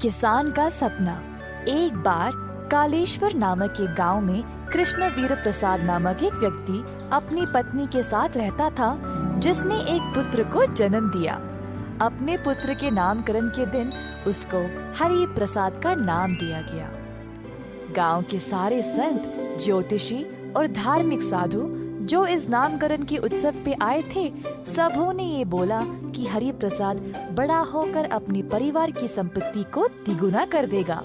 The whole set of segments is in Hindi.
किसान का सपना। एक बार कालेश्वर नामक एक गांव में कृष्णवीर प्रसाद नामक एक व्यक्ति अपनी पत्नी के साथ रहता था, जिसने एक पुत्र को जन्म दिया। अपने पुत्र के नामकरण के दिन उसको हरि प्रसाद का नाम दिया गया। गांव के सारे संत, ज्योतिषी और धार्मिक साधु जो इस नामकरण के उत्सव पे आए थे, सबों ने ये बोला कि हरि प्रसाद बड़ा होकर अपनी परिवार की संपत्ति को तिगुना कर देगा।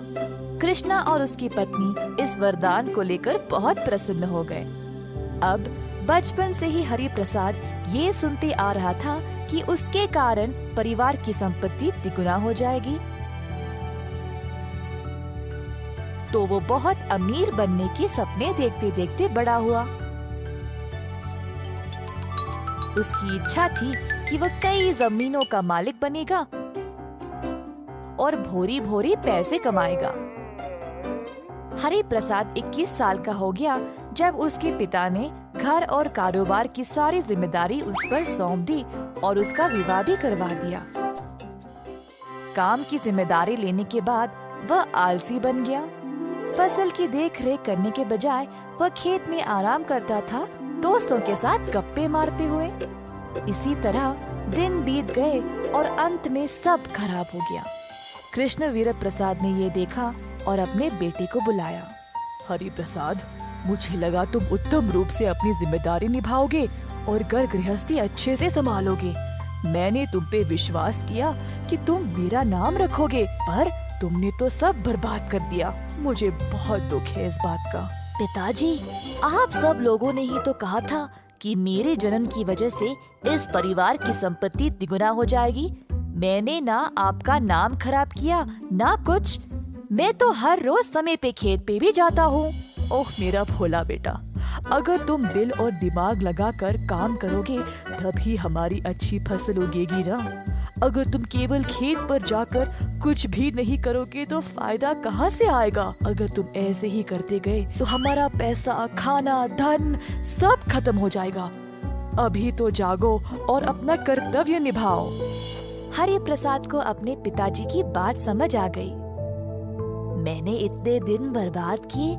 कृष्णा और उसकी पत्नी इस वरदान को लेकर बहुत प्रसन्न हो गए। अब बचपन से ही हरि प्रसाद ये सुनते आ रहा था कि उसके कारण परिवार की संपत्ति तिगुना हो जाएगी, तो वो बहुत अमीर बनने के सपने देखते देखते बड़ा हुआ। उसकी इच्छा थी कि वह कई जमीनों का मालिक बनेगा और भोरी भोरी पैसे कमाएगा। हरि प्रसाद 21 साल का हो गया जब उसके पिता ने घर और कारोबार की सारी जिम्मेदारी उस पर सौंप दी और उसका विवाह भी करवा दिया। काम की जिम्मेदारी लेने के बाद वह आलसी बन गया। फसल की देख रेख करने के बजाय वह खेत में आराम करता था, दोस्तों के साथ गप्पे मारते हुए। इसी तरह दिन बीत गए और अंत में सब खराब हो गया। कृष्णवीर प्रसाद ने ये देखा और अपने बेटे को बुलाया। हरि प्रसाद, मुझे लगा तुम उत्तम रूप से अपनी जिम्मेदारी निभाओगे और घर गृहस्थी अच्छे से संभालोगे। मैंने तुम पे विश्वास किया कि तुम मेरा नाम रखोगे, पर तुमने तो सब बर्बाद कर दिया। मुझे बहुत दुख है इस बात का। पिताजी, आप सब लोगों ने ही तो कहा था कि मेरे जन्म की वजह से इस परिवार की संपत्ति तिगुना हो जाएगी। मैंने ना आपका नाम खराब किया ना कुछ। मैं तो हर रोज समय पे खेत पे भी जाता हूँ। ओह मेरा भोला बेटा, अगर तुम दिल और दिमाग लगाकर काम करोगे तभी हमारी अच्छी फसल उगेगी ना। अगर तुम केवल खेत पर जाकर कुछ भी नहीं करोगे तो फायदा कहाँ से आएगा। अगर तुम ऐसे ही करते गए तो हमारा पैसा, खाना, धन सब खत्म हो जाएगा। अभी तो जागो और अपना कर्तव्य निभाओ। हरि प्रसाद को अपने पिताजी की बात समझ आ गई। मैंने इतने दिन बर्बाद किए,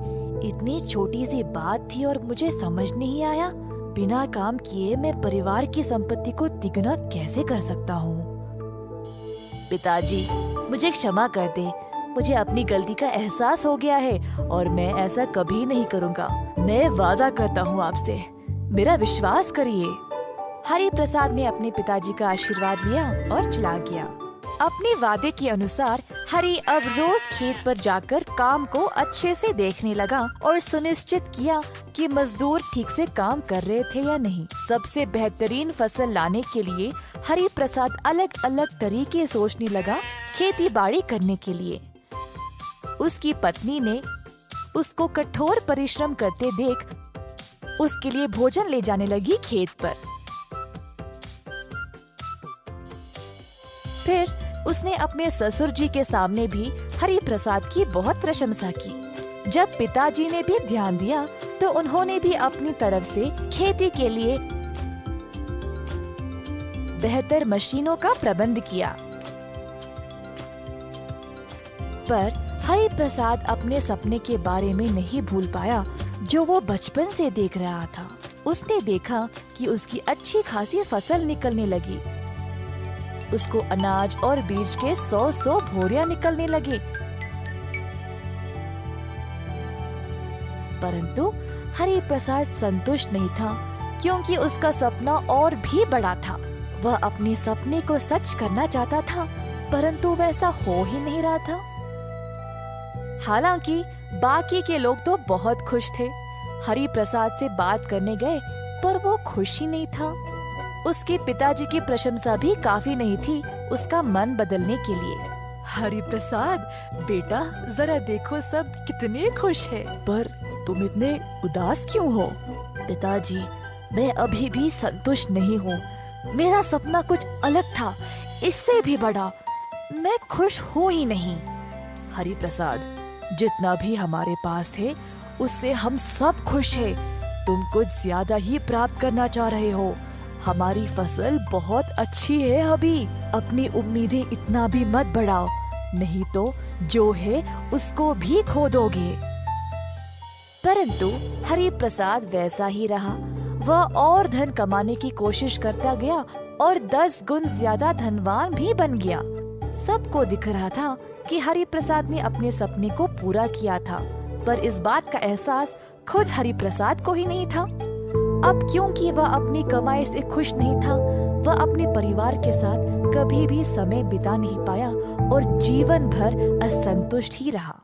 इतनी छोटी सी बात थी और मुझे समझ नहीं आया। बिना काम किए मैं परिवार की संपत्ति को तिगुना कैसे कर सकता हूँ। पिताजी, मुझे क्षमा कर दे। मुझे अपनी गलती का एहसास हो गया है और मैं ऐसा कभी नहीं करूँगा। मैं वादा करता हूँ आपसे, मेरा विश्वास करिए। हरि प्रसाद ने अपने पिताजी का आशीर्वाद लिया और चला गया। अपने वादे के अनुसार हरि अब रोज खेत पर जाकर काम को अच्छे से देखने लगा और सुनिश्चित किया कि मजदूर ठीक से काम कर रहे थे या नहीं। सबसे बेहतरीन फसल लाने के लिए हरि प्रसाद अलग अलग तरीके सोचने लगा खेती बाड़ी करने के लिए। उसकी पत्नी ने उसको कठोर परिश्रम करते देख उसके लिए भोजन ले जाने लगी खेत पर। फिर उसने अपने ससुर जी के सामने भी हरि प्रसाद की बहुत प्रशंसा की। जब पिताजी ने भी ध्यान दिया तो उन्होंने भी अपनी तरफ से खेती के लिए बेहतर मशीनों का प्रबंध किया। पर हरि प्रसाद अपने सपने के बारे में नहीं भूल पाया जो वो बचपन से देख रहा था। उसने देखा कि उसकी अच्छी खासी फसल निकलने लगी। उसको अनाज और बीज के 100 भोरियां निकलने लगे। परंतु हरि प्रसाद संतुष्ट नहीं था, क्योंकि उसका सपना और भी बड़ा था। वह अपने सपने को सच करना चाहता था, परंतु वैसा हो ही नहीं रहा था। हालांकि बाकी के लोग तो बहुत खुश थे। हरि प्रसाद से बात करने गए पर वो खुश ही नहीं था। उसके पिताजी की प्रशंसा भी काफी नहीं थी उसका मन बदलने के लिए। हरि प्रसाद बेटा, जरा देखो सब कितने खुश हैं। पर तुम इतने उदास क्यों हो? पिताजी, मैं अभी भी संतुष्ट नहीं हूँ। मेरा सपना कुछ अलग था, इससे भी बड़ा। मैं खुश हूँ ही नहीं। हरि प्रसाद, जितना भी हमारे पास है उससे हम सब खुश हैं। तुम कुछ ज्यादा ही प्राप्त करना चाह रहे हो। हमारी फसल बहुत अच्छी है अभी। अपनी उम्मीदें इतना भी मत बढ़ाओ। नहीं तो जो है उसको भी खो दोगे। परंतु हरि प्रसाद वैसा ही रहा। वह और धन कमाने की कोशिश करता गया और 10 गुण ज्यादा धनवान भी बन गया। सबको दिख रहा था कि हरि प्रसाद ने अपने सपने को पूरा किया था, पर इस बात का एहसास खुद हरि प्रसाद को ही नहीं था। अब क्योंकि वह अपनी कमाई से खुश नहीं था, वह अपने परिवार के साथ कभी भी समय बिता नहीं पाया और जीवन भर असंतुष्ट ही रहा।